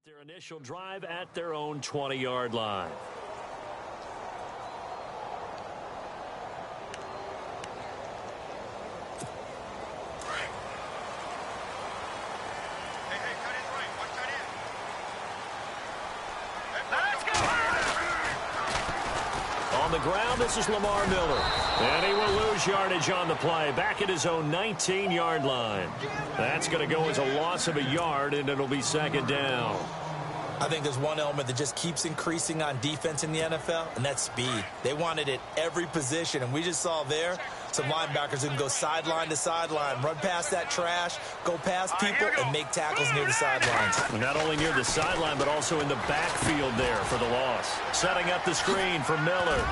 Their initial drive at their own 20-yard line. On the ground, this is Lamar Miller. And he will lose yardage on the play. Back at his own 19-yard line. That's going to go as a loss of a yard, and it'll be second down. I think there's one element that just keeps increasing on defense in the NFL, and that's speed. They want it at every position, and we just saw there some linebackers who can go sideline to sideline, run past that trash, go past people, and make tackles near the sidelines. Not only near the sideline, but also in the backfield there for the loss. Setting up the screen for Miller.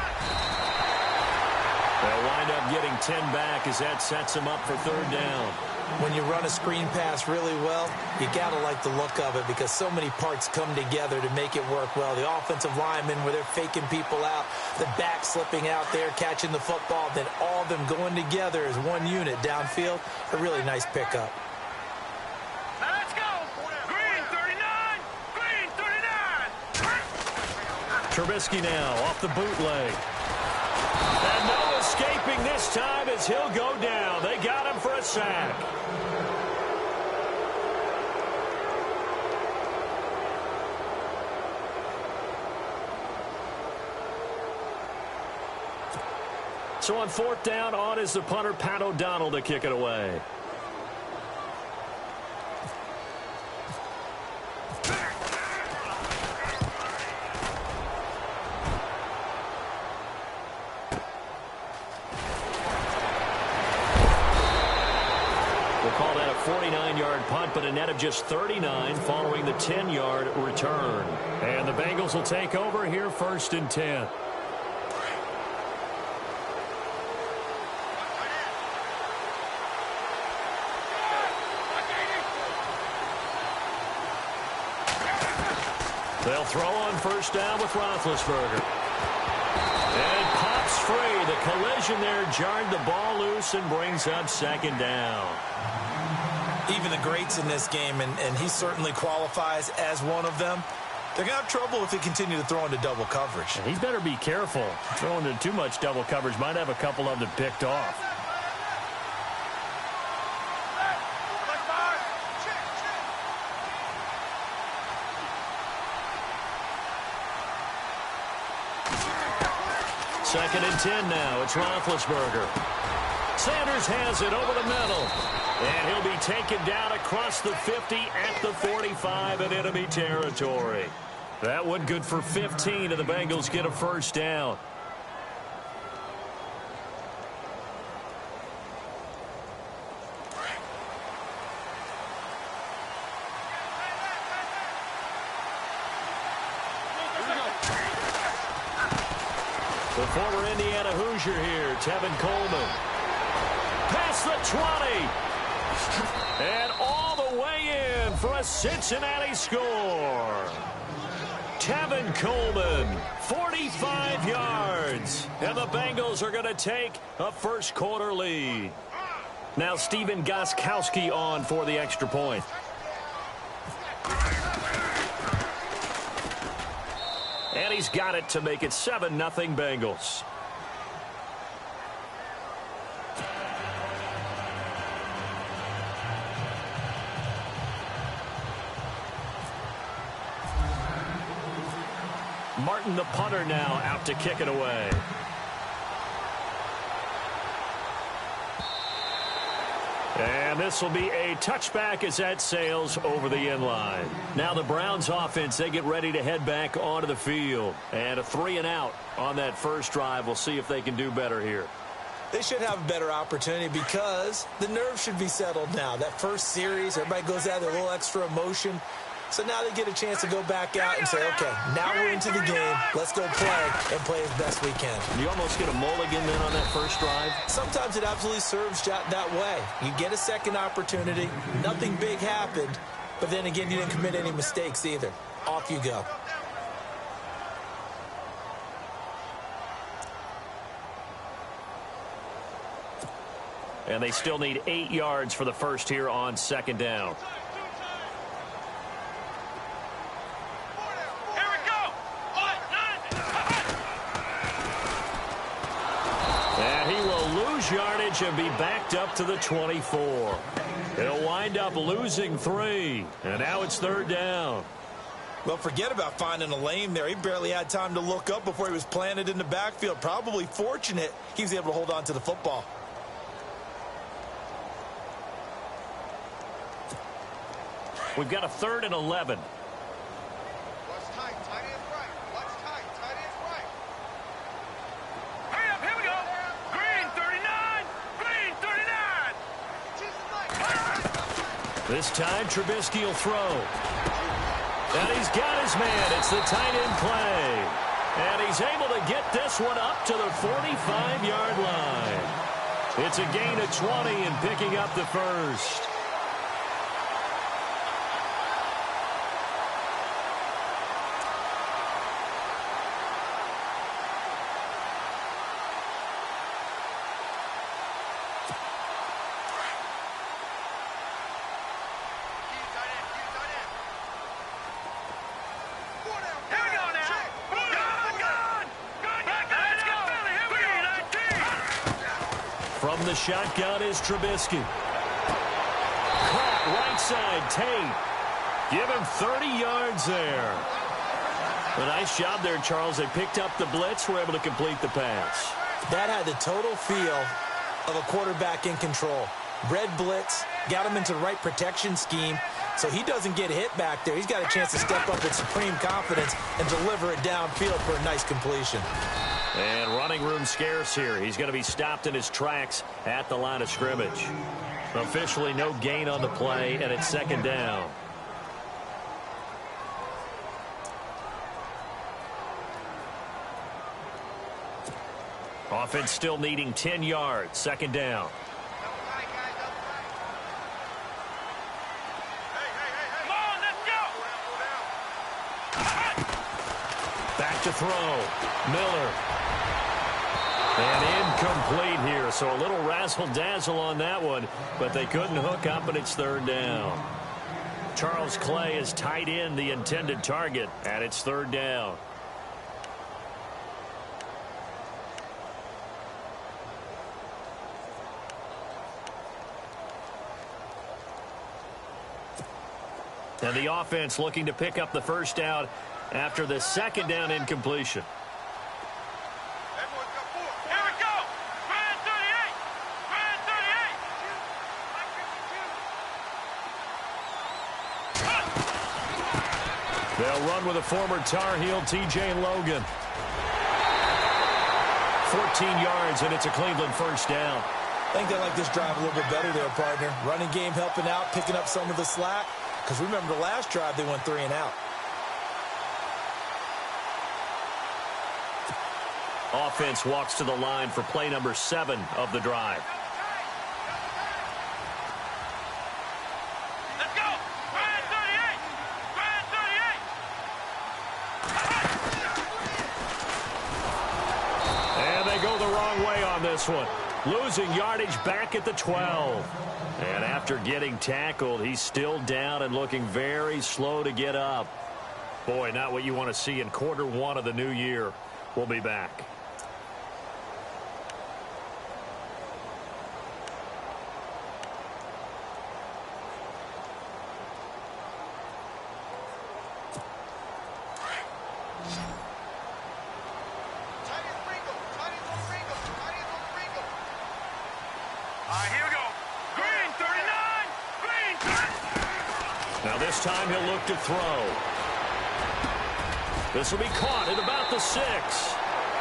They'll wind up getting 10 back as that sets them up for third down. When you run a screen pass really well, you got to like the look of it because so many parts come together to make it work well. The offensive linemen where they're faking people out, the back slipping out there, catching the football, then all of them going together as one unit downfield. A really nice pickup. Let's go! Green 39! Green 39! Trubisky now off the bootleg. And no escaping this time as he'll go down. They got him for a sack. So on fourth down, on is the punter, Pat O'Donnell, to kick it away. We'll call that a 49-yard punt, but a net of just 39 following the 10-yard return. And the Bengals will take over here first and 10. They'll throw on first down with Roethlisberger. And pops free. The collision there jarred the ball loose and brings up second down. Even the greats in this game, and he certainly qualifies as one of them, they're going to have trouble if they continue to throw into double coverage. And he better be careful. Throwing into too much double coverage might have a couple of them picked off. Second and 10 now. It's Roethlisberger. Sanders has it over the middle. And he'll be taken down across the 50 at the 45 in enemy territory. That one good for 15, and the Bengals get a first down. The former Indiana Hoosier here, Tevin Coleman. Past the 20. And all the way in for a Cincinnati score. Tevin Coleman, 45 yards. And the Bengals are going to take a first quarter lead. Now Stephen Gostkowski on for the extra point. And he's got it to make it 7-0 Bengals. Martin, the punter, now out to kick it away. And this will be a touchback as that sails over the end line. Now the Browns offense, they get ready to head back onto the field. And a 3-and-out on that first drive. We'll see if they can do better here. They should have a better opportunity because the nerves should be settled now. That first series, everybody goes out with a little extra emotion. So now they get a chance to go back out and say, okay, now we're into the game. Let's go play and play as best we can. You almost get a mulligan then on that first drive? Sometimes it absolutely serves that way. You get a second opportunity. Nothing big happened. But then again, you didn't commit any mistakes either. Off you go. And they still need 8 yards for the first here on second down. lose yardage and be backed up to the 24. He'll wind up losing 3, and now it's 3rd down. Well, forget about finding a lane there. He barely had time to look up before he was planted in the backfield. Probably fortunate he was able to hold on to the football. We've got a 3rd and 11. What's tight? Tight end's right. What's tight? Tight end's right. Hurry up, here we go. Green 39. Green 39. This time, Trubisky will throw. And he's got his man. It's the tight end play. And he's able to get this one up to the 45-yard line. It's a gain of 20 and picking up the first. From the shotgun is Trubisky. Caught right side, Tate. Give him 30 yards there. A nice job there, Charles. They picked up the blitz, were able to complete the pass. That had the total feel of a quarterback in control. Red blitz, got him into the right protection scheme, so he doesn't get hit back there. He's got a chance to step up with supreme confidence and deliver it downfield for a nice completion. And running room scarce here. He's going to be stopped in his tracks at the line of scrimmage. Officially no gain on the play, and it's 2nd down. Offense still needing 10 yards. 2nd down. Back to throw. Miller. And incomplete here, so a little razzle-dazzle on that one, but they couldn't hook up, and it's 3rd down. Charles Clay is tight end, the intended target, and it's 3rd down. And the offense looking to pick up the first down after the 2nd down incompletion. They'll run with a former Tar Heel, T.J. Logan. 14 yards, and it's a Cleveland first down. I think they like this drive a little bit better there, partner. Running game helping out, picking up some of the slack. Because remember, the last drive, they went 3 and out. Offense walks to the line for play number 7 of the drive. Let's go! Brand 38! Brand 38! And they go the wrong way on this one. Losing yardage back at the 12. And after getting tackled, he's still down and looking very slow to get up. Boy, not what you want to see in quarter 1 of the new year. We'll be back. This time he'll look to throw. This will be caught at about the 6.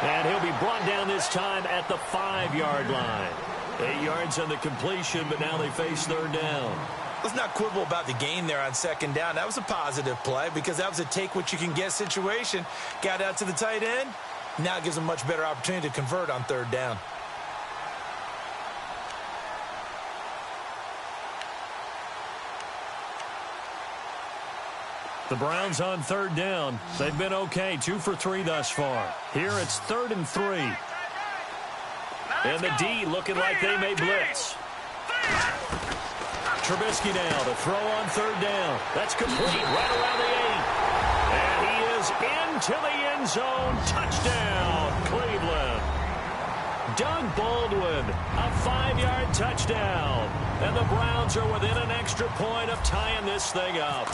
And he'll be brought down this time at the 5-yard line. 8 yards on the completion, but now they face 3rd down. Let's not quibble about the gain there on 2nd down. That was a positive play because that was a take-what-you-can-get situation. Got out to the tight end. Now it gives them a much better opportunity to convert on 3rd down. The Browns on 3rd down. They've been okay, 2 for 3 thus far. Here it's 3rd and 3. And the D looking like they may blitz. Trubisky now to throw on 3rd down. That's complete right around the 8. And he is into the end zone. Touchdown, Cleveland. Doug Baldwin, a 5-yard touchdown. And the Browns are within an extra point of tying this thing up.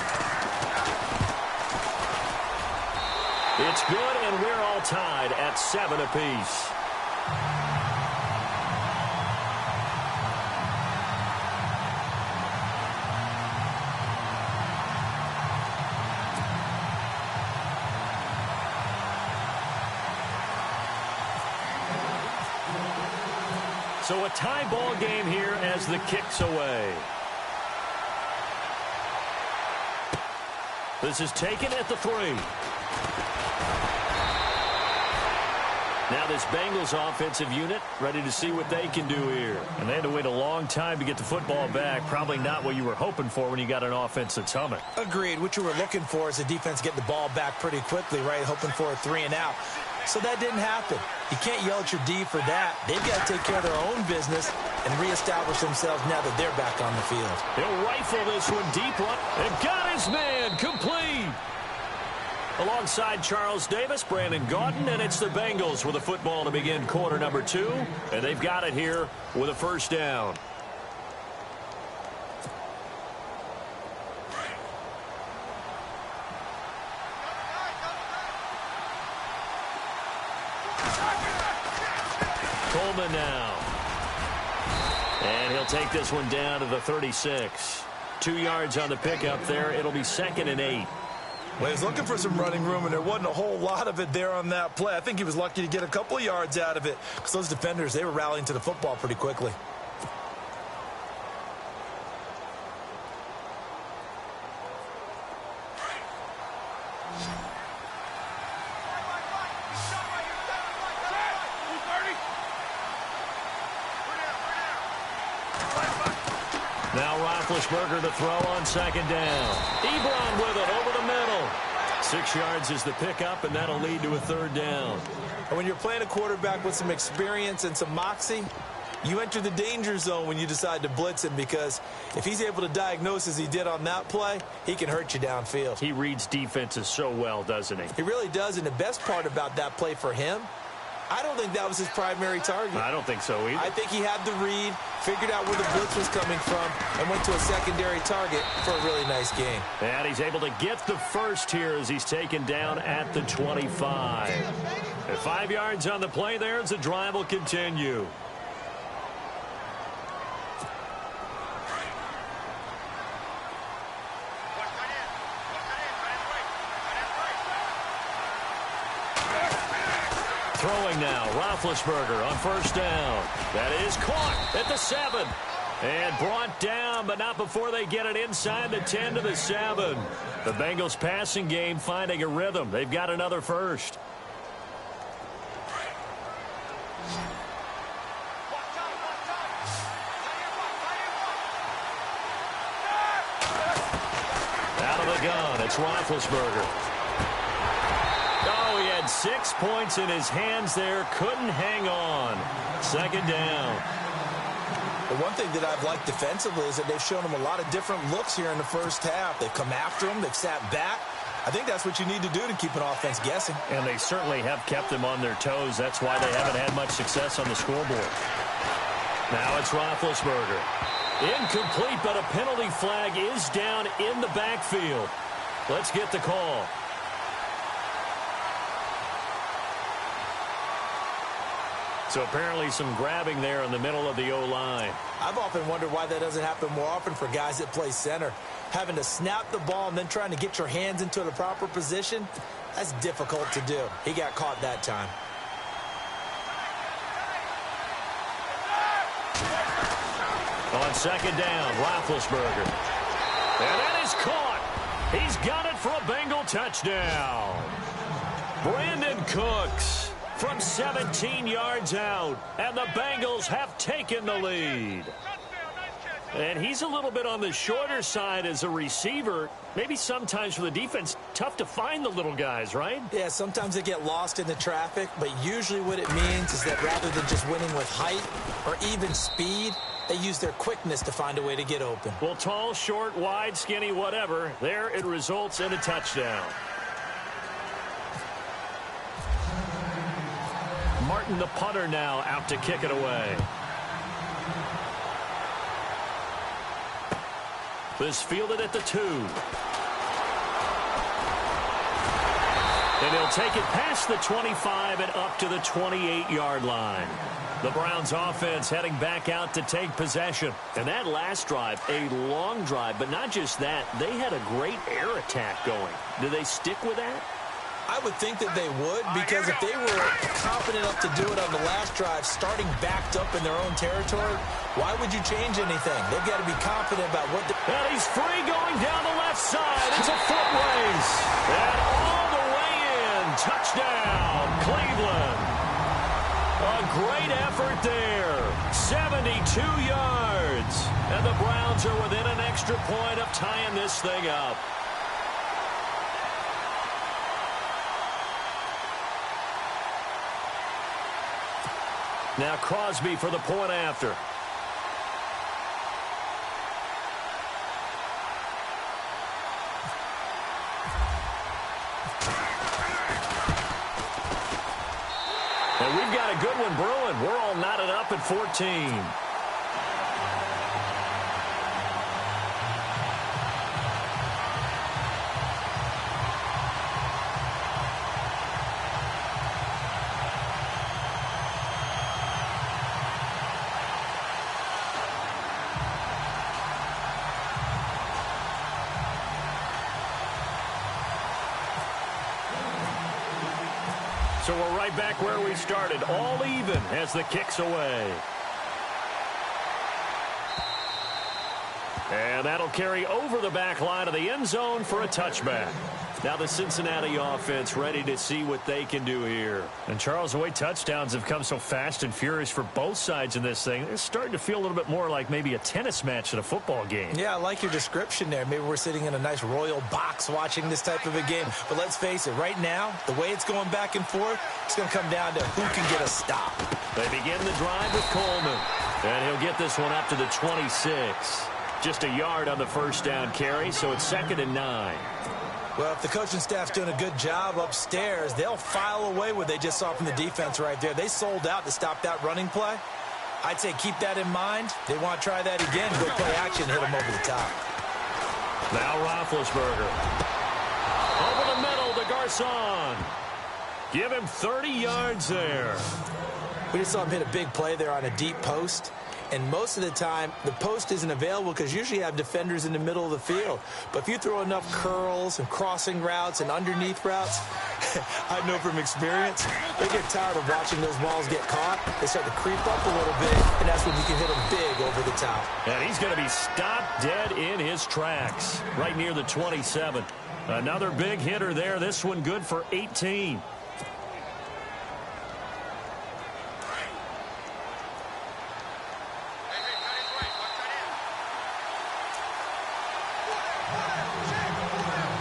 It's good, and we're all tied at 7 apiece. So a tie ball game here as the kick's away. This is taken at the 3. Now this Bengals offensive unit ready to see what they can do here. And they had to wait a long time to get the football back. Probably not what you were hoping for when you got an offense that's humming. Agreed. What you were looking for is the defense getting the ball back pretty quickly, right? Hoping for a 3 and out. So that didn't happen. You can't yell at your D for that. They've got to take care of their own business and reestablish themselves now that they're back on the field. He'll rifle this one deep one. And got his man complete. Alongside Charles Davis, Brandon Gaudin, and it's the Bengals with a football to begin quarter number 2. And they've got it here with a first down. Coleman now. And he'll take this one down to the 36. 2 yards on the pickup there. It'll be 2nd and 8. Well, he's looking for some running room, and there wasn't a whole lot of it there on that play. I think he was lucky to get a couple of yards out of it because those defenders, they were rallying to the football pretty quickly. Now Roethlisberger to throw on 2nd down. Ebron with it over the middle. 6 yards is the pickup, and that'll lead to a 3rd down. And when you're playing a quarterback with some experience and some moxie, you enter the danger zone when you decide to blitz him, because if he's able to diagnose as he did on that play, he can hurt you downfield. He reads defenses so well, doesn't he? He really does, and the best part about that play for him, I don't think that was his primary target. I don't think so either. I think he had the read, figured out where the blitz was coming from, and went to a secondary target for a really nice game. And he's able to get the first here as he's taken down at the 25. And 5 yards on the play there as the drive will continue. Throwing now, Roethlisberger on 1st down. That is caught at the 7. And brought down, but not before they get it inside the 10 to the 7. The Bengals passing game finding a rhythm. They've got another first. Out of the gun, it's Roethlisberger. Oh, he had 6 points in his hands there. Couldn't hang on. 2nd down. The one thing that I've liked defensively is that they've shown him a lot of different looks here in the first half. They've come after him. They've sat back. I think that's what you need to do to keep an offense guessing. And they certainly have kept them on their toes. That's why they haven't had much success on the scoreboard. Now it's Roethlisberger. Incomplete, but a penalty flag is down in the backfield. Let's get the call. So apparently some grabbing there in the middle of the O-line. I've often wondered why that doesn't happen more often for guys that play center. Having to snap the ball and then trying to get your hands into the proper position, that's difficult to do. He got caught that time. On 2nd down, Roethlisberger. And that is caught. He's got it for a Bengal touchdown. Brandon Cooks from 17 yards out, and the Bengals have taken the lead. And he's a little bit on the shorter side as a receiver. Maybe sometimes for the defense, tough to find the little guys, right? Yeah, sometimes they get lost in the traffic, but usually what it means is that rather than just winning with height or even speed, they use their quickness to find a way to get open. Well, tall, short, wide, skinny, whatever, there it results in a touchdown. Martin, the punter, now out to kick it away. This fielded at the 2. And he'll take it past the 25 and up to the 28-yard line. The Browns offense heading back out to take possession. And that last drive, a long drive, but not just that. They had a great air attack going. Do they stick with that? I would think that they would, because if they were confident enough to do it on the last drive, starting backed up in their own territory, why would you change anything? They've got to be confident about what and he's free going down the left side. It's a foot race. And all the way in. Touchdown, Cleveland. A great effort there. 72 yards. And the Browns are within an extra point of tying this thing up. Now Crosby for the point after. And we've got a good one brewing. We're all knotted up at 14. So we're right back where we started, all even as the kick's away. And that'll carry over the back line of the end zone for a touchback. Now the Cincinnati offense ready to see what they can do here. And Charles, the way touchdowns have come so fast and furious for both sides in this thing, it's starting to feel a little bit more like maybe a tennis match than a football game. Yeah, I like your description there. Maybe we're sitting in a nice royal box watching this type of a game. But let's face it, right now, the way it's going back and forth, it's going to come down to who can get a stop. They begin the drive with Coleman. And he'll get this one up to the 26. Just a yard on the first down carry, so it's 2nd and 9. Well, if the coaching staff's doing a good job upstairs, they'll file away what they just saw from the defense right there. They sold out to stop that running play. I'd say keep that in mind. They want to try that again. Go play action, hit them over the top. Now Roethlisberger. Over the middle to Garcon. Give him 30 yards there. We just saw him hit a big play there on a deep post. And most of the time, the post isn't available because usually you have defenders in the middle of the field. But if you throw enough curls and crossing routes and underneath routes, I know from experience, they get tired of watching those balls get caught. They start to creep up a little bit, and that's when you can hit them big over the top. And he's going to be stopped dead in his tracks, right near the 27. Another big hitter there. This one good for 18.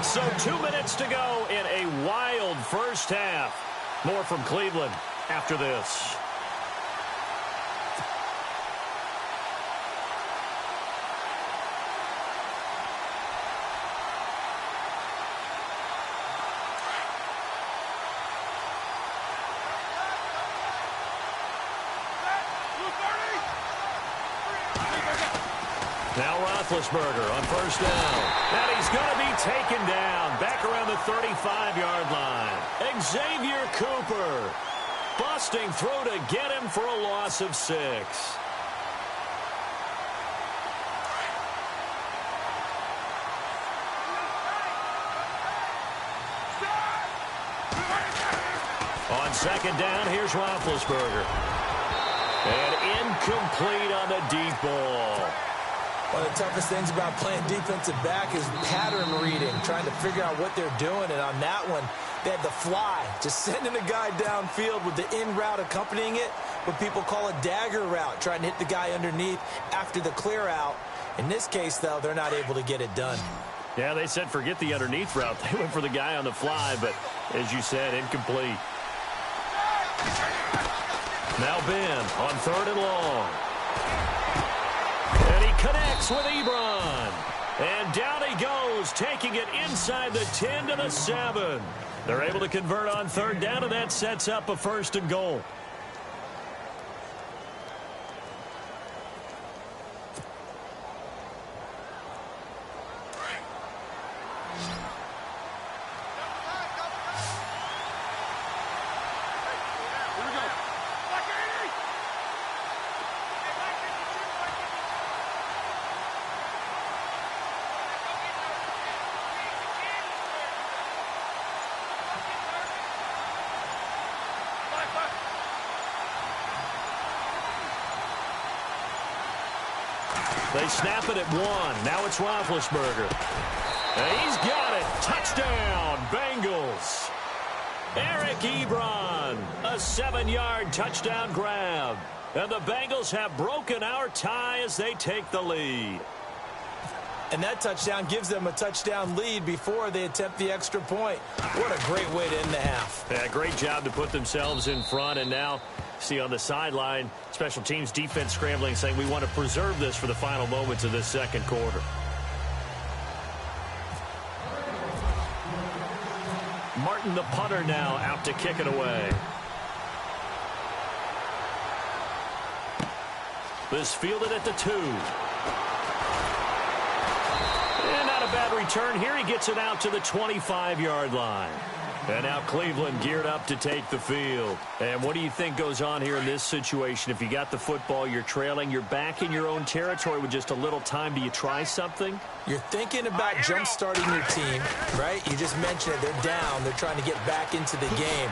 So 2 minutes to go in a wild first half. More from Cleveland after this. Now Roethlisberger on first down. And he's going to be taken down back around the 35-yard line. Xavier Cooper busting through to get him for a loss of 6. On second down, here's Roethlisberger. And incomplete on the deep ball. One of the toughest things about playing defensive back is pattern reading, trying to figure out what they're doing. And on that one, they had the fly, just sending a guy downfield with the in route accompanying it, what people call a dagger route, trying to hit the guy underneath after the clear out. In this case, though, they're not able to get it done. Yeah, they said forget the underneath route. They went for the guy on the fly, but as you said, incomplete. Now Ben on 3rd and long. And he connects with Ebron. And down he goes, taking it inside the 10 to the 7. They're able to convert on 3rd down, and that sets up a 1st and goal. They snap it at 1. Now it's Roethlisberger. And he's got it. Touchdown, Bengals. Eric Ebron, a 7-yard touchdown grab. And the Bengals have broken our tie as they take the lead. And that touchdown gives them a touchdown lead before they attempt the extra point. What a great way to end the half. Yeah, great job to put themselves in front. And now, see on the sideline, special teams defense scrambling, saying we want to preserve this for the final moments of this second quarter. Martin, the punter, now out to kick it away. This fielded at the 2. And not a bad return here. He gets it out to the 25-yard line. And now Cleveland geared up to take the field. And what do you think goes on here in this situation? If you got the football, you're trailing, you're back in your own territory with just a little time. Do you try something? You're thinking about jump-starting your team, right? You just mentioned it. They're down. They're trying to get back into the game.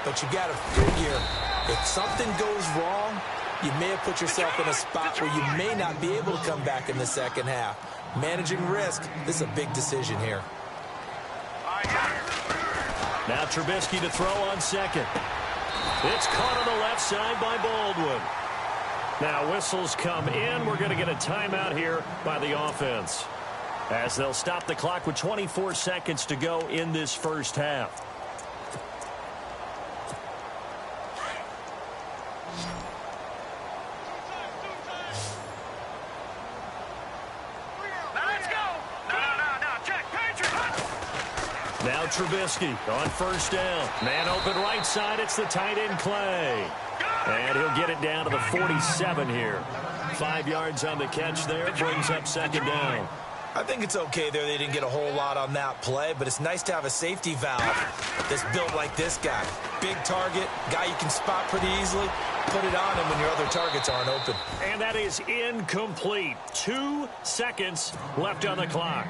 But you got to figure, if something goes wrong, you may have put yourself in a spot where you may not be able to come back in the second half. Managing risk, this is a big decision here. Now Trubisky to throw on second. It's caught on the left side by Baldwin. Now whistles come in. We're going to get a timeout here by the offense, as they'll stop the clock with 24 seconds to go in this first half. Now Trubisky on first down. Man open right side. It's the tight end Clay. And he'll get it down to the 47 here. 5 yards on the catch there. Brings up second down. I think it's okay there. They didn't get a whole lot on that play, but it's nice to have a safety valve that's built like this guy. Big target, guy you can spot pretty easily. Put it on him when your other targets aren't open. And that is incomplete. 2 seconds left on the clock.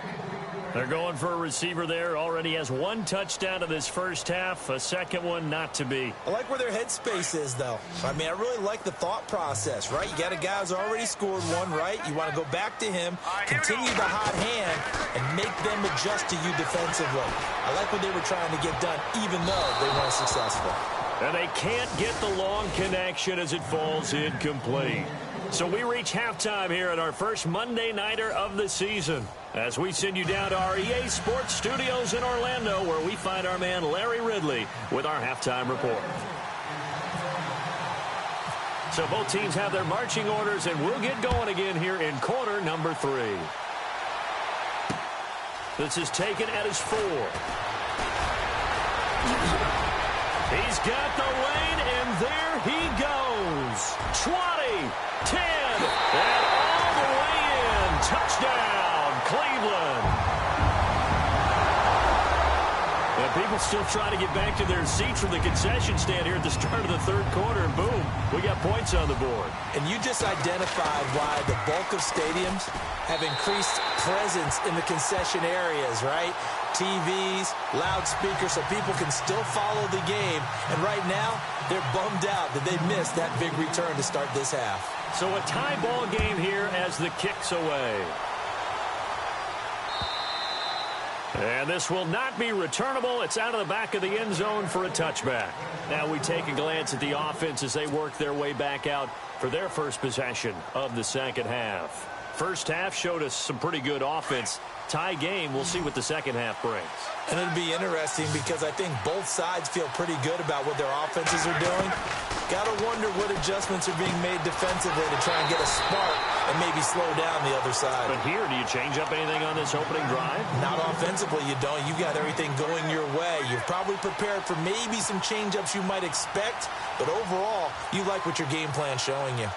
They're going for a receiver there. Already has 1 touchdown in this first half. A second one not to be. I like where their headspace is, though. I mean, I really like the thought process, right? You got a guy who's already scored 1, right? You want to go back to him, continue the hot hand, and make them adjust to you defensively. I like what they were trying to get done, even though they weren't successful. And they can't get the long connection as it falls incomplete. So we reach halftime here at our first Monday Nighter of the season, as we send you down to our EA Sports Studios in Orlando, where we find our man Larry Ridley with our halftime report. So both teams have their marching orders, and we'll get going again here in quarter number 3. This is taken at his 4. He's got the lane, and there he goes. 20, 10, and all the way in. Touchdown, Cleveland. And people still trying to get back to their seats from the concession stand here at the start of the third quarter, and boom, we got points on the board. And you just identified why the bulk of stadiums have increased presence in the concession areas, right? TVs, loudspeakers, so people can still follow the game. And right now, they're bummed out that they missed that big return to start this half. So a tie ball game here as the kick's away. And this will not be returnable. It's out of the back of the end zone for a touchback. Now we take a glance at the offense as they work their way back out for their first possession of the second half. First half showed us some pretty good offense. Tie game, we'll see what the second half brings. And it'll be interesting because I think both sides feel pretty good about what their offenses are doing. Got to wonder what adjustments are being made defensively to try and get a spark and maybe slow down the other side. But here, do you change up anything on this opening drive? Not offensively, you don't. You got everything going your way. You're probably prepared for maybe some change-ups you might expect, but overall, you like what your game plan's showing you.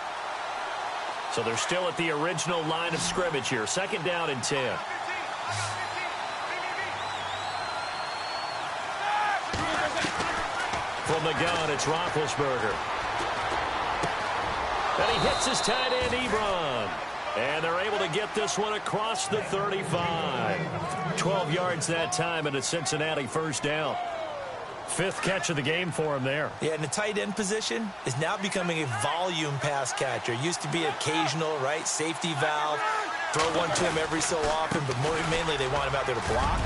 So they're still at the original line of scrimmage here. Second down and 10. From the gun, it's Roethlisberger. And he hits his tight end, Ebron. And they're able to get this one across the 35. 12 yards that time, and a Cincinnati first down. Fifth catch of the game for him there. Yeah, and the tight end position is now becoming a volume pass catcher. Used to be occasional, right? Safety valve. Throw one to him every so often, but mainly they want him out there to block.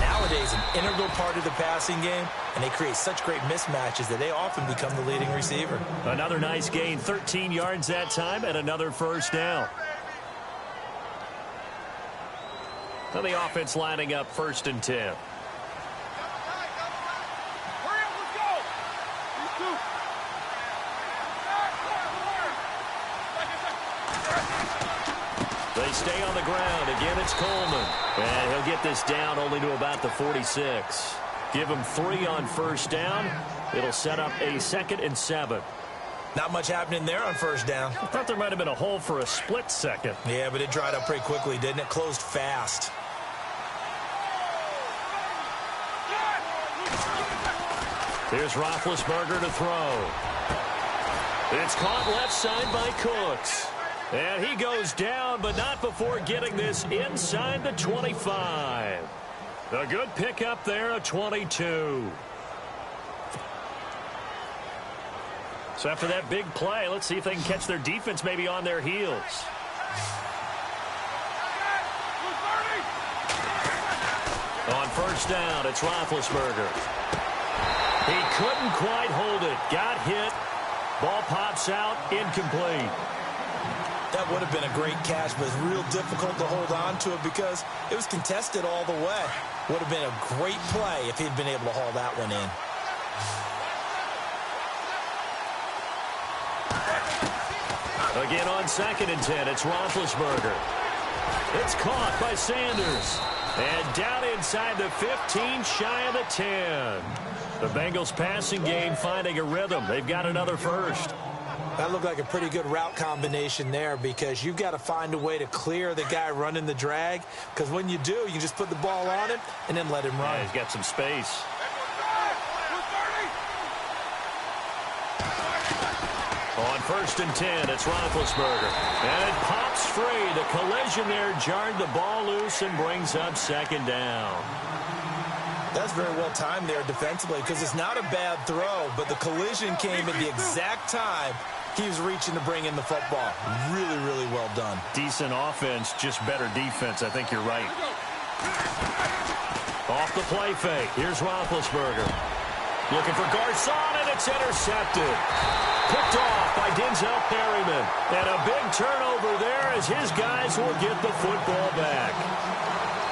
Nowadays, an integral part of the passing game, and they create such great mismatches that they often become the leading receiver. Another nice gain, 13 yards that time, and another first down. So the offense lining up 1st and 10. They stay on the ground. Again, it's Coleman. And he'll get this down only to about the 46. Give him 3 on first down. It'll set up a 2nd and 7. Not much happening there on first down. I thought there might have been a hole for a split second. Yeah, but it dried up pretty quickly, didn't it? Closed fast. Here's Roethlisberger to throw. It's caught left side by Cooks. And he goes down, but not before getting this inside the 25. A good pickup there, a 22. So after that big play, let's see if they can catch their defense maybe on their heels. On first down, it's Roethlisberger. He couldn't quite hold it. Got hit. Ball pops out, incomplete. That would have been a great catch, but it's real difficult to hold on to it because it was contested all the way. Would have been a great play if he'd been able to haul that one in. Again on 2nd and 10, it's Roethlisberger. It's caught by Sanders. And down inside the 15, shy of the 10. The Bengals passing game finding a rhythm. They've got another first. That looked like a pretty good route combination there because you've got to find a way to clear the guy running the drag, because when you do, you can just put the ball on him and then let him run. Yeah, he's got some space. On 1st and 10, it's Roethlisberger. And it pops free. The collision there jarred the ball loose and brings up 2nd down. That's very well timed there defensively because it's not a bad throw, but the collision came at the exact time he was reaching to bring in the football. Really, really well done. Decent offense, just better defense. I think you're right. Off the play fake. Here's Roethlisberger. Looking for Garcon, and it's intercepted. Picked off by Denzel Perryman. And a big turnover there as his guys will get the football back.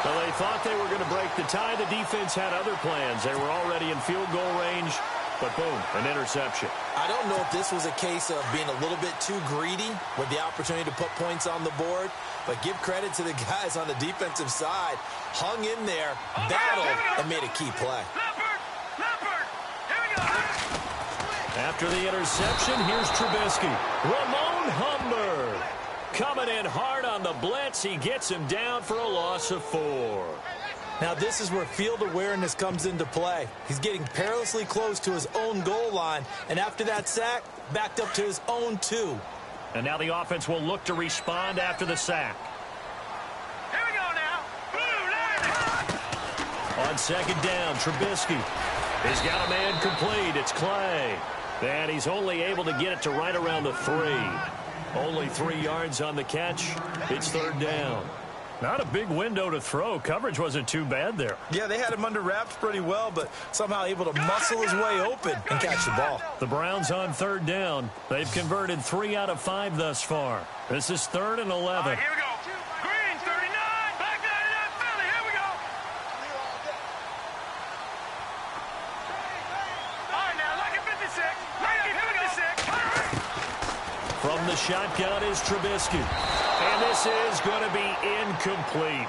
Well, they thought they were going to break the tie. The defense had other plans. They were already in field goal range, but boom, an interception. I don't know if this was a case of being a little bit too greedy with the opportunity to put points on the board, but give credit to the guys on the defensive side. Hung in there, battled, and made a key play. After the interception, here's Trubisky. Ramon Humber coming in hard on the blitz. He gets him down for a loss of 4. Now this is where field awareness comes into play. He's getting perilously close to his own goal line, and after that sack, backed up to his own 2. And now the offense will look to respond after the sack. Here we go now. On 2nd down, Trubisky. He's got a man complete. It's Clay. And he's only able to get it to right around the 3. Only 3 yards on the catch. It's 3rd down. Not a big window to throw. Coverage wasn't too bad there. Yeah, they had him under wraps pretty well, but somehow able to muscle his way open and catch the ball. The Browns on 3rd down. They've converted 3 out of 5 thus far. This is 3rd and 11. All right, here we go. Green, 39. Back 99, Philly. Here we go. All right, now, lucky 56. Lucky 56. From the shotgun is Trubisky. And this is going to be incomplete.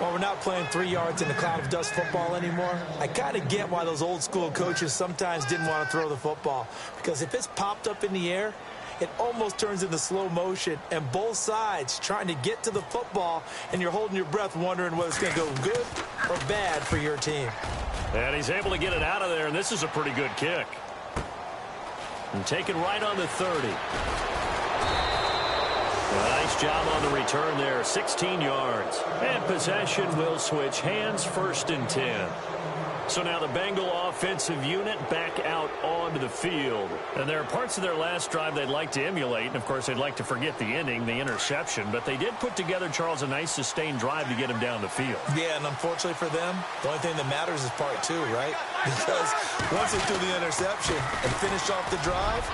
Well, we're not playing 3 yards in the cloud of dust football anymore. I kind of get why those old school coaches sometimes didn't want to throw the football. Because if it's popped up in the air, it almost turns into slow motion. And both sides trying to get to the football, and you're holding your breath wondering whether it's going to go good or bad for your team. And he's able to get it out of there, and this is a pretty good kick. And taken right on the 30. Nice job on the return there, 16 yards. And possession will switch hands, 1st and 10. So now the Bengal offensive unit back out onto the field. And there are parts of their last drive they'd like to emulate. And, of course, they'd like to forget the ending, the interception. But they did put together, Charles, a nice sustained drive to get him down the field. Yeah, and unfortunately for them, the only thing that matters is part two, right? Because once they threw the interception and finished off the drive,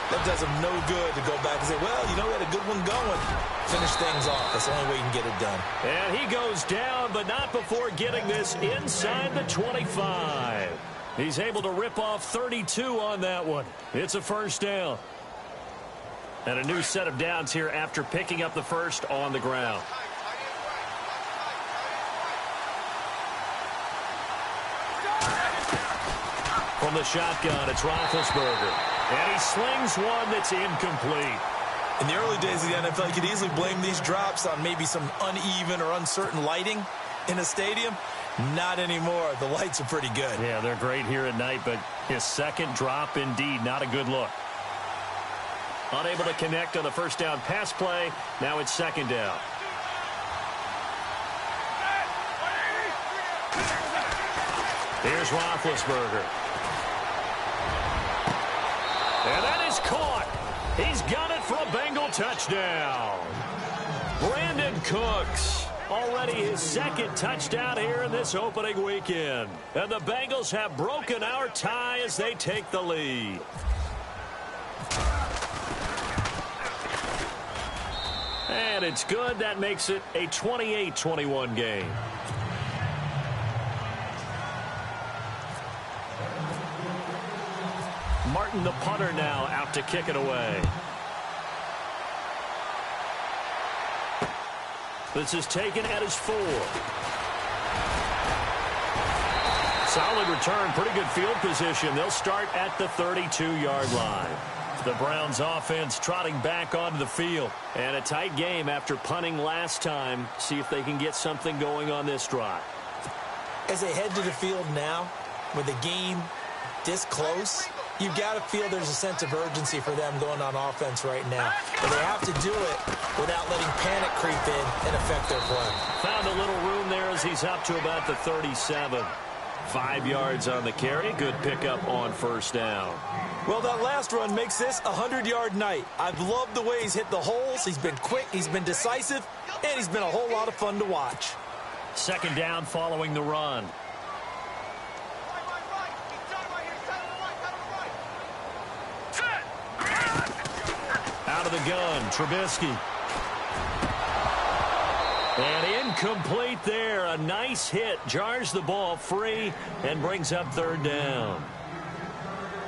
that does them no good to go back and say, well, you know, we had a good one going. Finish things off. That's the only way you can get it done. And he goes down, but not before getting this inside the 25. He's able to rip off 32 on that one. It's a first down. And a new set of downs here after picking up the first on the ground. From the shotgun, it's Roethlisberger. And he slings one that's incomplete. In the early days of the NFL, you could easily blame these drops on maybe some uneven or uncertain lighting in a stadium. Not anymore. The lights are pretty good. Yeah, they're great here at night, but his second drop, indeed, not a good look. Unable to connect on the first down pass play. Now it's second down. Here's Roethlisberger. And that is caught. He's got it for a Bengal touchdown. Brandon Cooks, already his second touchdown here in this opening weekend. And the Bengals have broken our tie as they take the lead. And it's good. That makes it a 28-21 game. Martin, the punter, now out to kick it away. This is taken at his 4. Solid return, pretty good field position. They'll start at the 32-yard line. The Browns offense trotting back onto the field. And a tight game after punting last time. See if they can get something going on this drive. As they head to the field now, with the game this close, you've got to feel there's a sense of urgency for them going on offense right now. But they have to do it without letting panic creep in and affect their play. Found a little room there as he's up to about the 37. 5 yards on the carry. Good pickup on first down. Well, that last run makes this a 100-yard night. I've loved the way he's hit the holes. He's been quick, he's been decisive, and he's been a whole lot of fun to watch. Second down following the run. Out of the gun, Trubisky. And incomplete there. A nice hit. Jars the ball free and brings up third down.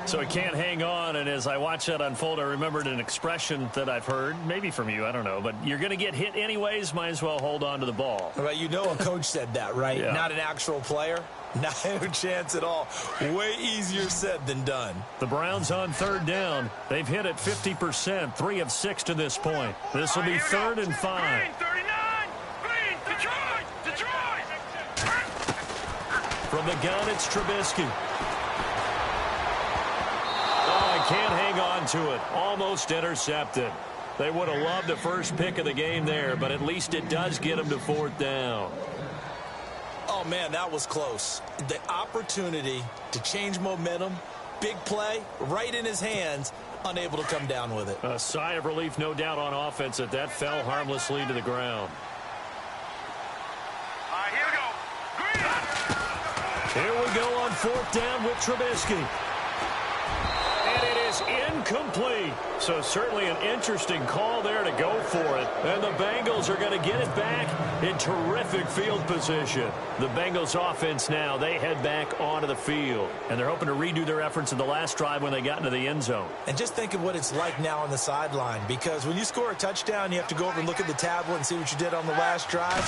So he can't hang on, and as I watch that unfold, I remembered an expression that I've heard, maybe from you, I don't know, but you're going to get hit anyways, might as well hold on to the ball. Right, you know a coach said that, right? Yeah. Not an actual player. No chance at all. Way easier said than done. The Browns on third down. They've hit it 50%, 3 of 6 to this point. This will be third and 5. Green, 39. Green, Detroit, Detroit. From the gun, it's Trubisky. Oh, he can't hang on to it. Almost intercepted. They would have loved the first pick of the game there, but at least it does get them to fourth down. Oh, man, that was close. The opportunity to change momentum, big play, right in his hands, unable to come down with it. A sigh of relief, no doubt, on offense that fell harmlessly to the ground. All right, here we go. Green. Here we go on fourth down with Trubisky. And it is incomplete. So certainly an interesting call there to go for it. And the Bengals are going to get it back in terrific field position. The Bengals offense now, they head back onto the field. And they're hoping to redo their efforts in the last drive when they got into the end zone. And just think of what it's like now on the sideline, because when you score a touchdown, you have to go over and look at the tablet and see what you did on the last drive.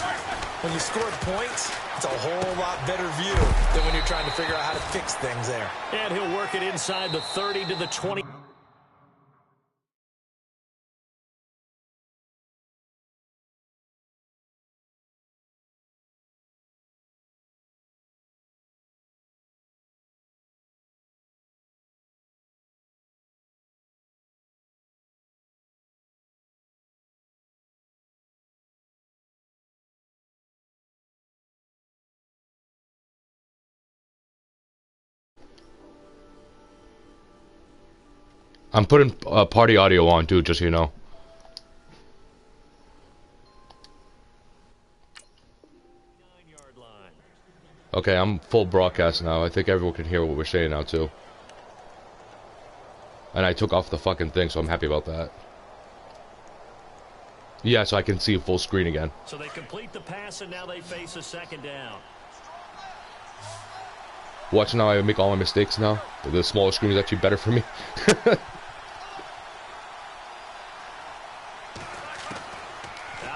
When you scored points, it's a whole lot better view than when you're trying to figure out how to fix things there. And he'll work it inside the 30 to the 20. I'm putting party audio on too, just so you know. Okay, I'm full broadcast now. I think everyone can hear what we're saying now too. And I took off the fucking thing, so I'm happy about that. Yeah, so I can see a full screen again. So they complete the pass, and now they face a second down. Watch now, I make all my mistakes now. The smaller screen is actually better for me. Out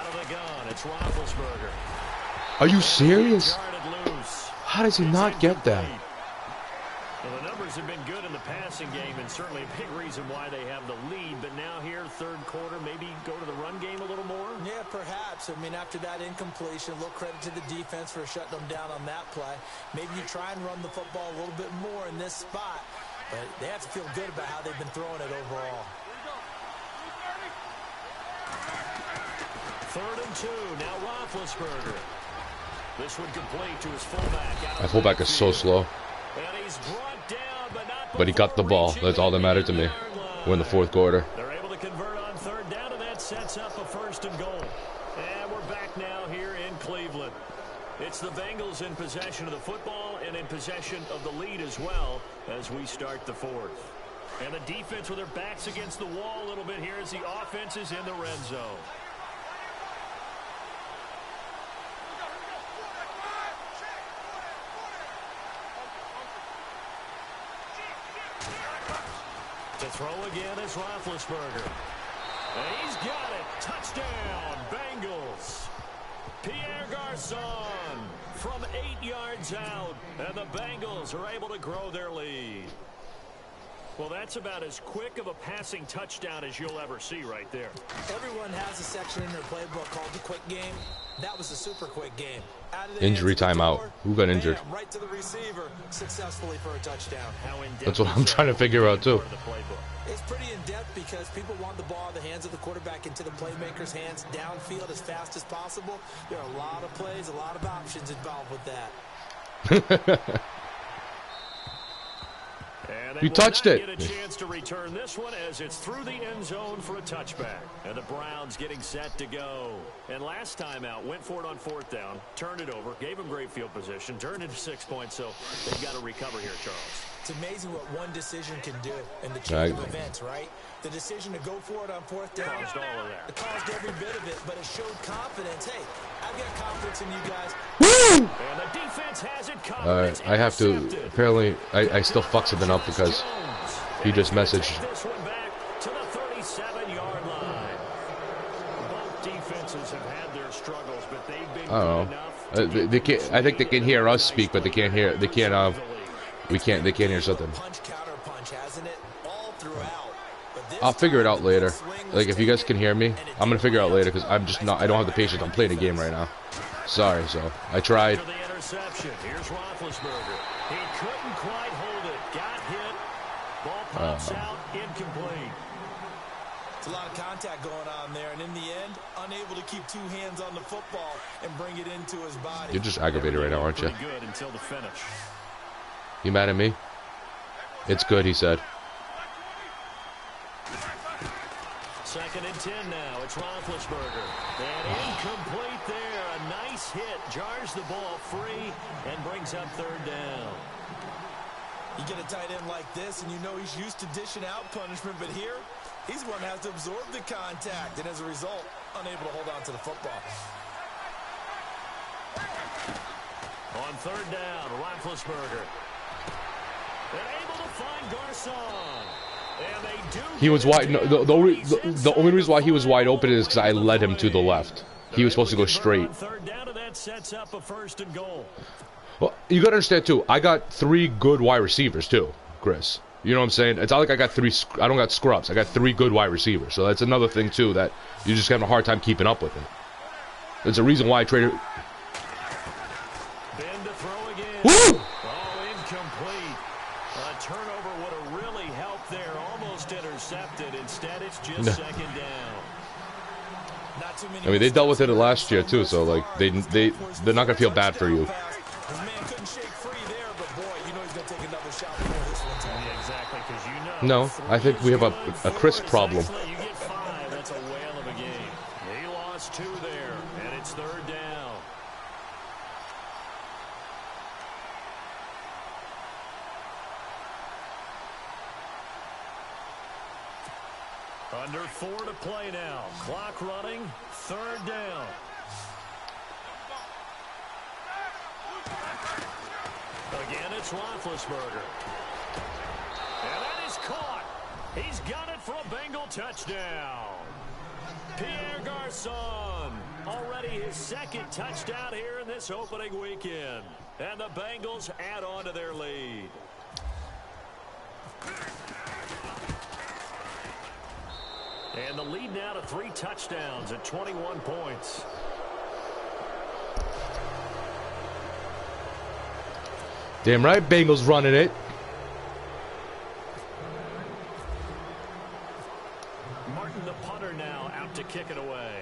of the gun, it's Roethlisberger. Are you serious? How does he not get that? Well, the numbers have been good in the passing game, and certainly a big reason why they have the lead. But now here, third quarter, maybe go to the run game a little more? Yeah, perhaps. I mean, after that incompletion, a little credit to the defense for shutting them down on that play. Maybe you try and run the football a little bit more in this spot. But they have to feel good about how they've been throwing it overall. 3rd and 2. Now Roethlisberger. This one complete to his fullback. My fullback is so slow. And he's brought down, but he got the ball. That's all that mattered to me. We're in the 4th quarter. They're able to convert on 3rd down, and that sets up a 1st and goal. And we're back now here in Cleveland. It's the Bengals in possession of the football and in possession of the lead as well as we start the 4th. And the defense with their backs against the wall a little bit here as the offense is in the red zone. To throw again is Roethlisberger. And he's got it. Touchdown, Bengals. Pierre Garçon from 8 yards out. And the Bengals are able to grow their lead. Well, that's about as quick of a passing touchdown as you'll ever see right there. Everyone has a section in their playbook called the quick game. That was a super quick game. Injury timeout. Who got injured? Right to the receiver successfully for a touchdown. That's what I'm trying to figure out too. It's pretty in-depth because people want the ball in the hands of the quarterback into the playmaker's hands downfield as fast as possible. There are a lot of plays, a lot of options involved with that. You touched it. Get a chance to return this one as it's through the end zone for a touchback. And the Browns getting set to go. And last time out, went for it on 4th down, turned it over, gave them great field position, turned into 6 points, so they've got to recover here, Charles. It's amazing what one decision can do in the chain of events, right? The decision to go for it on 4th down. Caused all of that. It caused every bit of it, but it showed confidence. Hey, I've got confidence in you guys. Woo! And the defense has it covered. Alright, I have to, apparently, I still fuck something up because he just messaged. This one back to the 37-yard line. Both defenses have had their struggles, but they've been I don't know. They can't, I think they can hear us speak, but they can't hear, they can't, they can't hear something. Punch, counter punch, hasn't it? All throughout. I'll figure it out later. Like, if you guys can hear me, I'm gonna figure it out later because I'm just not, I don't have the patience. I'm playing a game right now. Sorry, so I tried. The interception. Here's Roethlisberger. He couldn't quite hold it. Got hit. Ball pops out. Incomplete. It's a lot of contact going on there, and in the end, unable to keep 2 hands on the football and bring it into his body. You're just aggravated right now, aren't you? Good until the finish. You mad at me? It's good, he said. 2nd and 10 now. It's Roethlisberger. And incomplete there. A nice hit. Jars the ball free and brings up 3rd down. You get a tight end like this, and you know he's used to dishing out punishment, but here, he's the one that has to absorb the contact, and as a result, unable to hold on to the football. On 3rd down, Roethlisberger. And able to find Garçon. And they do. He was wide. No, the only reason why he was wide open is because I led him to the left. He was supposed to go straight. 3rd down, and that sets up a 1st and goal. Well, you gotta understand too. I got 3 good wide receivers too, Chris. You know what I'm saying? It's not like I got 3. I don't got scrubs. I got 3 good wide receivers. So that's another thing too that you're just having a hard time keeping up with him. There's a reason why I traded. Ben to throw again. Woo! Oh, incomplete. A turnover would have really helped there. Almost intercepted. Instead, it's just 2nd down. Not too many. I mean, they dealt with it last year too, so like they're not gonna feel bad for you. His man couldn't shake free there, but boy, you know he's gonna take another shot before this one. Yeah, exactly, because you know No, I think we have a Chris problem. You get 5. That's a whale of a game. He lost 2 there, and it's 3rd down. Under 4 to play now. Clock running. 3rd down. Again, it's Roethlisberger. And that is caught. He's got it for a Bengal touchdown. Pierre Garçon. Already his 2nd touchdown here in this opening weekend. And the Bengals add on to their lead. And the lead now to 3 touchdowns at 21 points. Damn right, Bengals running it. Martin, the punter, now out to kick it away.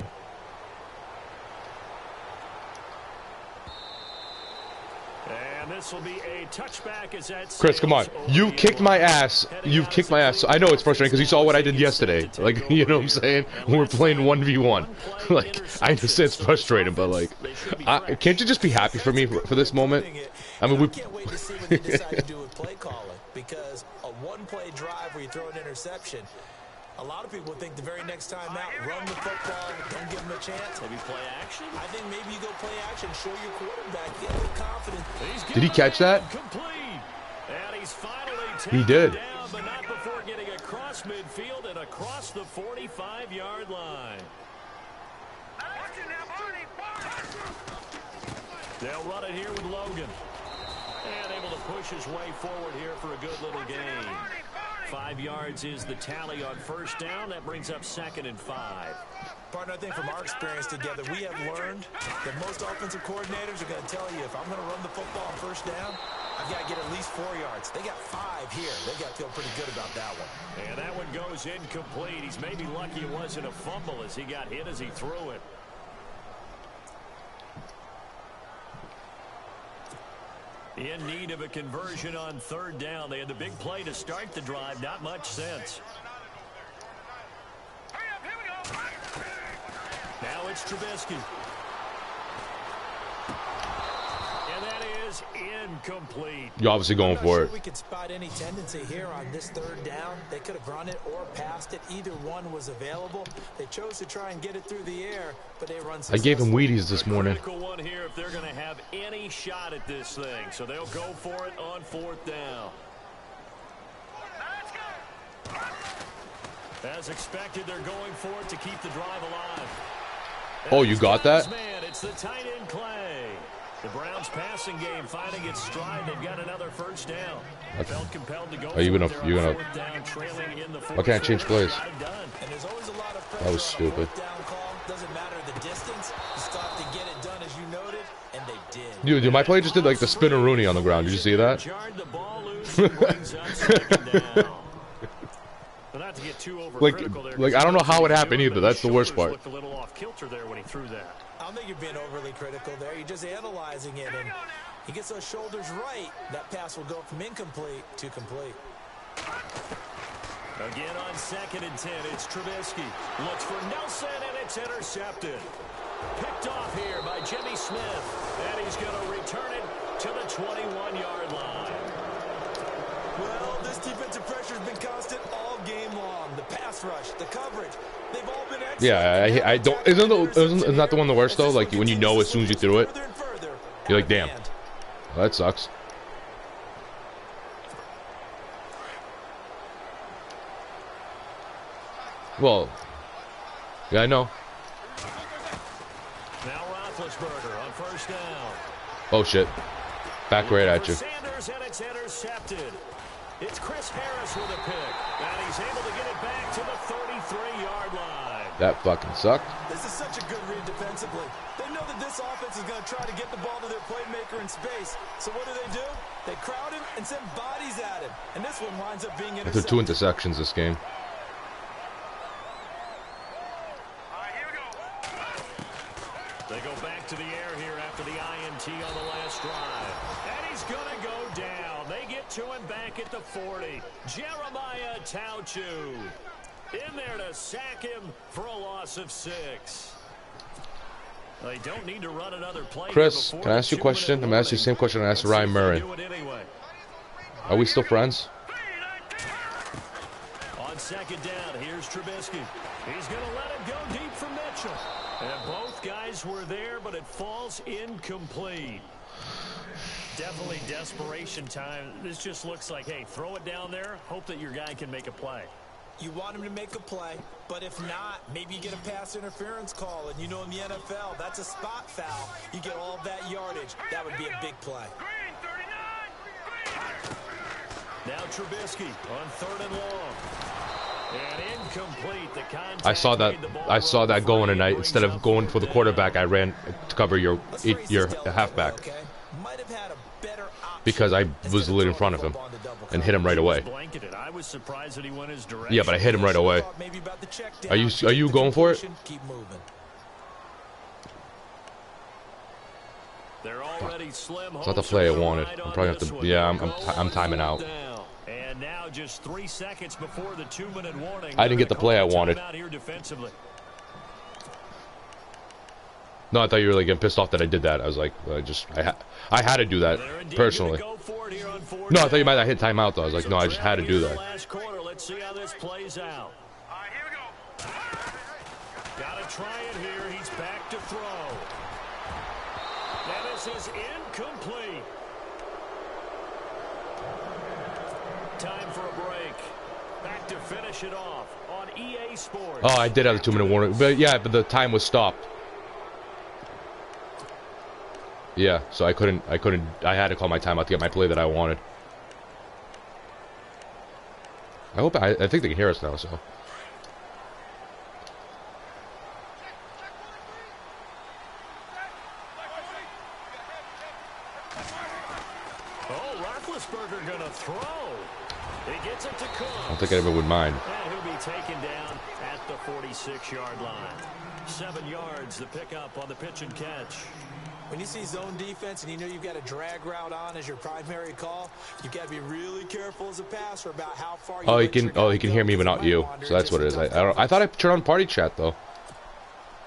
And this will be a touchback as that Chris, come on. You kicked my ass. You've kicked my ass. So I know it's frustrating because you saw what I did yesterday. Like, you know what I'm saying? When we're playing 1v1. Like, I understand it's frustrating, but, like, can't you just be happy for me for this moment? I mean, I can't wait to see what they decide to do with play calling, because a one-play drive where you throw an interception, a lot of people think the very next time out, run the football, don't give them a chance. Maybe play action? I think maybe you go play action, show your quarterback, get a little confidence. Did he catch that? Complete. And he's finally He did. down, but not before getting across midfield and across the 45-yard line. They'll run it here with Logan. And able to push his way forward here for a good little gain. 5 yards is the tally on 1st down. That brings up 2nd and 5. Partner, I think from our experience together, we have learned that most offensive coordinators are going to tell you, if I'm going to run the football on 1st down, I've got to get at least 4 yards. They got 5 here. They got to feel pretty good about that one. And that one goes incomplete. He's maybe lucky it wasn't a fumble as he got hit as he threw it. In need of a conversion on 3rd down. They had the big play to start the drive. Not much sense. Now it's Trubisky. And that is incomplete. You're obviously going for it. We could spot any tendency here on this 3rd down. They could have run it or passed it. Either one was available. They chose to try and get it through the air, but they run. I gave him Wheaties this morning. Critical one here if they're going to have any shot at this thing. So they'll go for it on 4th down. As expected, they're going for it to keep the drive alive. Oh, you got that? Man, it's the tight end Clay. The Browns passing game finding its stride. They've got another 1st down. Felt compelled to go. Are you gonna? Why can't I change plays? And there's always a lot of pressure. That was stupid. Down call. Doesn't matter the distance. You stop to get it done as you noted, and they did. Dude, my play just did like the spinner Rooney on the ground. Did you see that? Not to get too like I don't know how it happened either. That's the worst part. Looked a little off kilter there when he threw that. I don't think you're being overly critical there. You're just analyzing it, and he gets those shoulders right. That pass will go from incomplete to complete. Again on 2nd and 10, it's Trubisky. Looks for Nelson, and it's intercepted. Picked off here by Jimmy Smith, and he's going to return it to the 21-yard line. Well, this defensive pressure has been constant all game long. The pass rush, the coverage, they've all been excellent. Yeah, I don't. Isn't that the one the worst though? Like when you know as soon as you threw it, you're like, damn, well, that sucks. Well, yeah, I know. Now Roethlisberger on 1st down. Oh shit, back right at you. Sanders, and it's intercepted. It's Chris Harris with a pick, and he's able to get it back to the 33-yard line. That fucking sucked. This is such a good read defensively. They know that this offense is going to try to get the ball to their playmaker in space. So what do? They crowd him and send bodies at him. And this one winds up being intercepted. There are 2 intersections this game. They go back to the air here after the INT on the last drive. And he's going to go down. They get to him back at the 40. Jeremiah Tauchu in there to sack him for a loss of 6. They don't need to run another play. Chris, can I ask you a question? I'm going to ask you the same question I asked Ryan Murray. Are we still friends? On second down, here's Trubisky. He's going to let him go deep for Mitchell. And both guys were there, but it falls incomplete. Definitely desperation time. This just looks like, hey, throw it down there, hope that your guy can make a play. You want him to make a play, but if not, maybe you get a pass interference call. And you know in the NFL, that's a spot foul. You get all that yardage. That would be a big play. Now Trubisky on 3rd and long. And incomplete. The contact. I saw that going tonight. Instead of going for the quarterback, I ran to cover your halfback. Because I was literally in front of him and hit him right away. Yeah, but I hit him right away. Are you going for it? It's not the play I wanted. I'm probably have to. Yeah, I'm timing out. And now just 3 seconds before the 2-minute warning. I didn't get the play I wanted. No, I thought you were like getting pissed off that I did that. I was like, I had to do that personally. No, I thought you might have hit timeout though. I was like, no, I just had to do that. Let's see how this plays out. Here we go. Got to try it here. He's back to throw. Now this is incomplete. Time for a break. Back to finish it off on EA Sports. Oh, I did have a 2-minute warning, but yeah, but the time was stopped. Yeah, so I had to call my timeout to get my play that I wanted. I think they can hear us now, so. Oh, Roethlisberger gonna throw. He gets it to Cook. I don't think anyone would mind. And he'll be taken down at the 46-yard line. 7 yards, the pickup on the pitch and catch. When you see zone defense and you know you've got a drag route on as your primary call, you've got to be really careful as a passer about how far you he can hear me but not you. So that's what it is. I thought I turned on party chat though.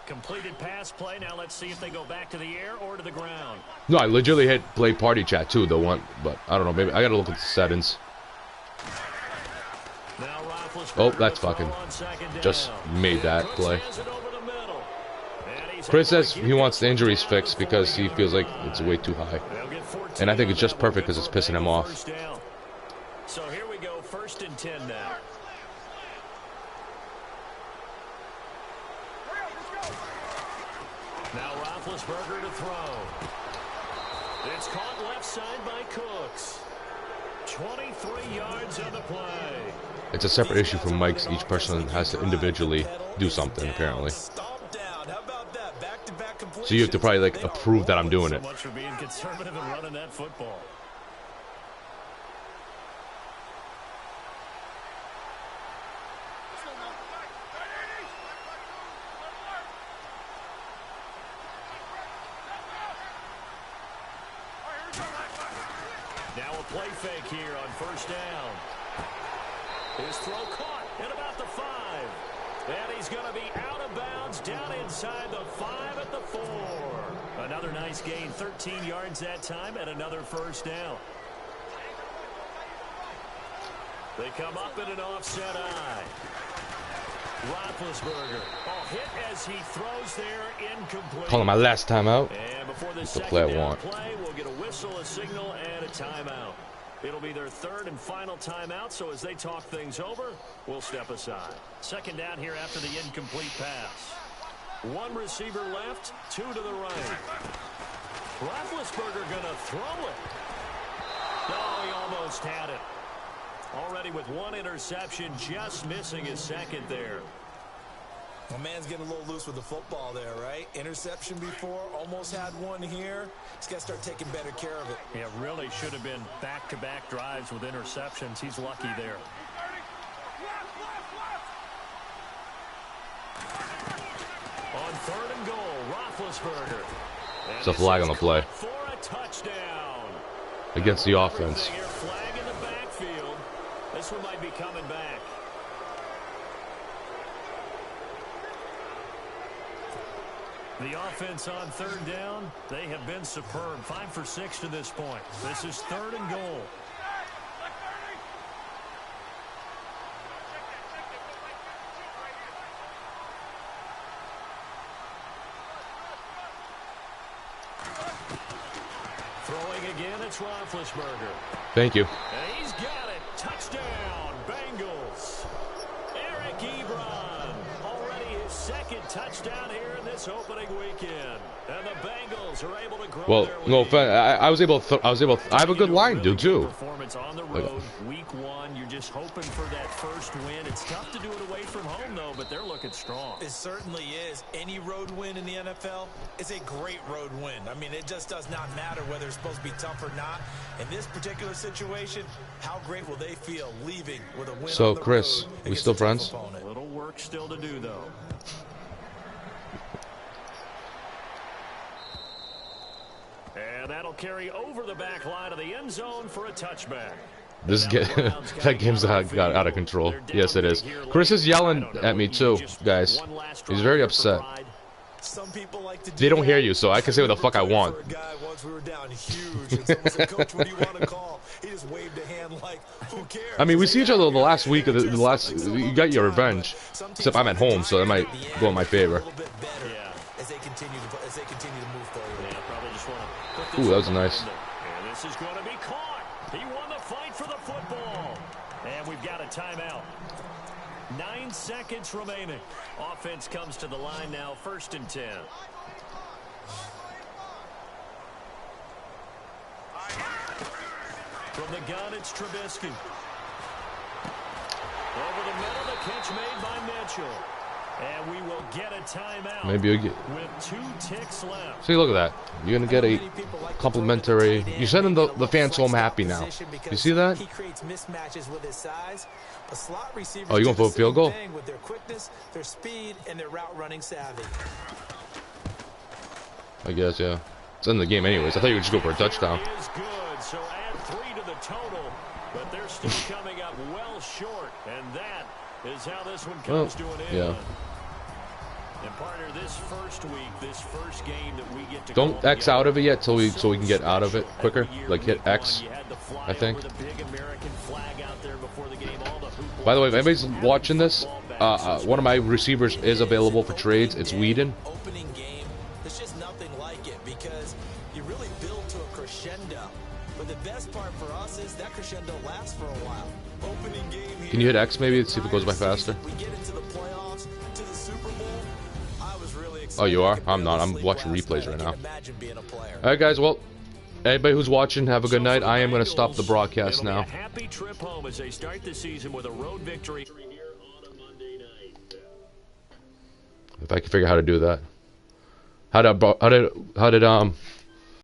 Completed pass play. Now let's see if they go back to the air or to the ground. No, I legitimately hit play party chat too, but I don't know, maybe I got to look at the settings. Oh, that's fucking just made that play. Chris says he wants the injuries fixed because he feels like it's way too high. And I think it's just perfect because it's pissing him off. So here we go, 1st and 10 now. Now Roethlisberger to throw. It's caught left side by Cooks. 23 yards on the play. It's a separate issue from Mike's. Each person has to individually do something, apparently. So you have to probably like approve that I'm doing it. So much for being conservative and running that football. Now a play fake here on 1st down. His throw caught at about the 5. And he's going to be out of bounds down inside the 5 at the 4. Another nice gain, 13 yards that time, and another 1st down. They come up in an offset eye. Roethlisberger, hit as he throws there, incomplete. Calling my last time out. And before the play I second down want. play, we'll get a whistle, a signal, and a timeout. It'll be their 3rd and final timeout, so as they talk things over, we'll step aside. 2nd down here after the incomplete pass. 1 receiver left, 2 to the right. Roethlisberger gonna throw it. Oh, he almost had it. Already with 1 interception, just missing his 2nd there. My man's getting a little loose with the football there, right? Interception before, almost had 1 here. He's got to start taking better care of it. Yeah, really should have been back-to-back drives with interceptions. He's lucky there. On 3rd and goal, Roethlisberger. It's a flag on the play For a touchdown. against the offense. Everything here, flag in the backfield. This one might be coming back. The offense on third down, they have been superb. 5 for 6 to this point. This is 3rd and goal. Throwing again, it's Roethlisberger. Thank you. And he's got it. Touchdown, Bengals. Eric Ebron, already his 2nd touchdown here in this opening weekend. And the Bengals are able to grow Well, their no lead. offense. I was able. I have a good line, dude, too. Performance on the road, week 1. You're just hoping for that first win. It's tough to do it away from home, though, but they're looking strong. It certainly is. Any road win in the NFL is a great road win. I mean, it just does not matter whether it's supposed to be tough or not. In this particular situation, how great will they feel leaving with a win So, on the Chris, road we against still a tough friends? opponent? A little work still to do, though. And that'll carry over the back line of the end zone for a touchback. This that game's got out of control. Yes, it is. Chris is yelling at me too, guys. He's very upset. Some people like to They don't hear that. you, so I can say what the fuck I want. For a guy, once we were down huge, and someone said, "Coach, what do you want to call?" He just waved a hand like, "Who cares?" I mean, we see each other the last week of the last. You got your revenge, except I'm at home, so that might go in my favor. A little bit better as they continue to move forward. Yeah, probably just want to put this Ooh, that was one nice. in there. And this is going to be caught. He won the fight for the football. And we've got a timeout. 9 seconds remaining. Offense comes to the line now, 1st and 10. From the gun, it's Trubisky. Over the middle, the catch made by Mitchell. And we will get a timeout. Maybe you get. With 2 ticks left. See, look at that. You're gonna get a complimentary. You're sending the fans home happy now. You see that? He creates mismatches with his size. But slot receivers Oh, you going do for a the field same goal? thing with their quickness, their speed, and their route running savvy. I guess, yeah. It's in the game anyways. I thought you would just go for a touchdown. Is good, so add 3 to the total, but they're still coming up well short, and that is how this one comes to an end. Yeah. And partner, this first week, this first game that we get to Don't go X out of it yet so we so can get out of it special. quicker. Every year, Like hit week X. 1, you had to fly I think. over the big American flag out there before the game, all the hoopla. By the way, if anybody's watching this, one of my receivers is available for trades. It's Whedon. Opening game, there's just nothing like it because you really build to a crescendo. But the best part for us is that crescendo lasts for a while. Opening game here. Can you hit X maybe? See if it goes by faster. We get into the playoffs, to the Super Bowl. I was really excited. Oh, you are? I could I'm not. barely I'm sleep watching last replays night. right I now. can't imagine being a player. Alright, guys. Well, anybody who's watching, have a good night. I am going to stop the Bengals, broadcast it'll be now. a happy trip home as they start the season with a road victory here on a Monday night. If I can figure out how to do that. How did